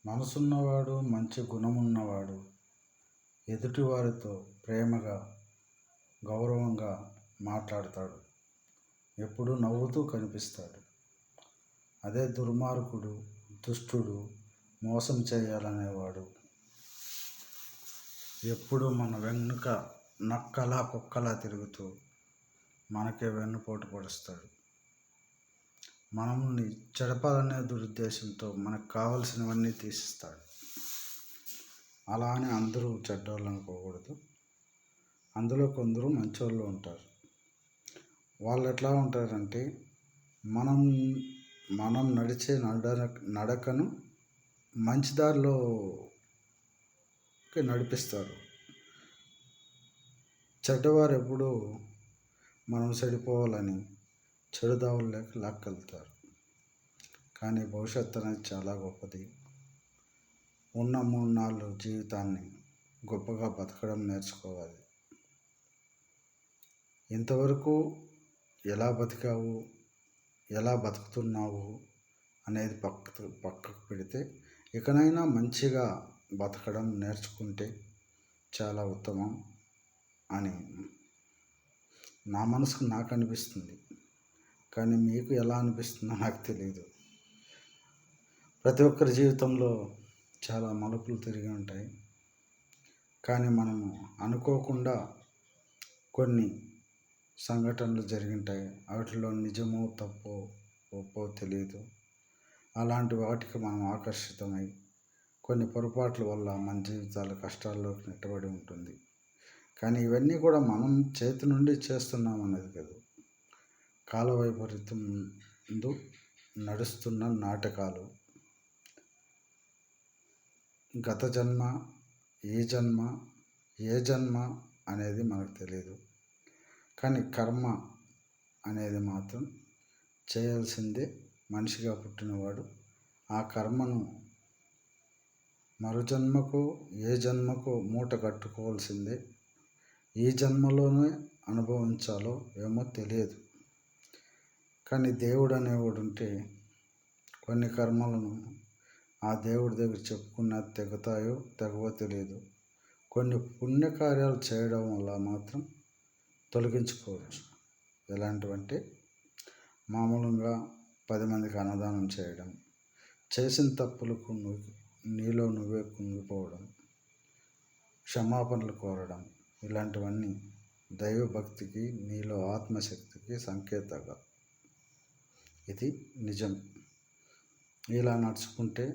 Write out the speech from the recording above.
మనసున్నవాడు, మంచి గుణమున్నవాడు ఎదుటివారితో ప్రేమగా, గౌరవంగా మాట్లాడతాడు. ఎప్పుడూ నవ్వుతూ కనిపిస్తాడు. అదే దుర్మార్గుడు, దుష్టుడు, మోసం చేయాలనేవాడు ఎప్పుడు మన వెనుక నక్కలా కుక్కలా తిరుగుతూ మనకే వెన్నుపోటు పొడుస్తాడు. మనల్ని చెడపాలనే దురుద్దేశంతో మనకు కావలసినవన్నీ తీసిస్తాడు. అలా అని అందరూ చెడ్డోళ్ళు అనుకోకూడదు. అందులో కొందరు మంచోళ్ళు ఉంటారు. వాళ్ళు ఎట్లా ఉంటారంటే మనం మనం నడిచే నడకను మంచి దారిలోకి నడిపిస్తారు. చెడ్డవారు ఎప్పుడూ మనం చెడిపోవాలని చెడు దావుల్లోకి లాక్కెళ్తారు. కానీ భవిష్యత్తు అనేది చాలా గొప్పది. ఉన్న 3 నాళ్ళు జీవితాన్ని గొప్పగా బతకడం నేర్చుకోవాలి. ఇంతవరకు ఎలా బతికావు, ఎలా బతుకుతున్నావు అనేది పక్కకు పెడితే ఇకనైనా మంచిగా బతకడం నేర్చుకుంటే చాలా ఉత్తమం అని నా మనసుకు నాకు అనిపిస్తుంది. కానీ మీకు ఎలా అనిపిస్తుందో నాకు తెలియదు. ప్రతి ఒక్కరి జీవితంలో చాలా మలుపులు తిరిగి ఉంటాయి. కానీ మనము అనుకోకుండా కొన్ని సంఘటనలు జరిగింటాయి. వాటిలో నిజమో తప్పో ఒప్పో తెలియదు. అలాంటి వాటికి మనం ఆకర్షితమై కొన్ని పొరపాట్ల వల్ల మన జీవితాలు కష్టాల్లోకి నెట్టబడి ఉంటుంది. కానీ ఇవన్నీ కూడా మనం చేతి నుండి చేస్తున్నాం అనేది కాదు. కాల వైపరీత్యం ముందు నడుస్తున్న నాటకాలు. గత జన్మ, ఈ జన్మ, ఏ జన్మ అనేది మనకు తెలియదు. కానీ కర్మ అనేది మాత్రం చేయాల్సిందే. మనిషిగా పుట్టినవాడు ఆ కర్మను మరు జన్మకు, ఏ జన్మకు మూట కట్టుకోవాల్సిందే. ఈ జన్మలోనే అనుభవించాలో ఏమో తెలియదు. కానీ దేవుడు అనేవాడు ఉంటే కొన్ని కర్మలను ఆ దేవుడి దగ్గర చెప్పుకున్న తెగుతాయో తెగవో తెలియదు. కొన్ని పుణ్యకార్యాలు చేయడం వల్ల మాత్రం తొలగించుకోవచ్చు. ఎలాంటివంటే మామూలుగా 10 మందికి అన్నదానం చేయడం, చేసిన తప్పులకు నీలో నువ్వే కుంగిపోవడం, క్షమాపణలు కోరడం, ఇలాంటివన్నీ దైవభక్తికి, నీలో ఆత్మశక్తికి సంకేతాలు. ఇది నిజం. ఇలా నడుచుకుంటే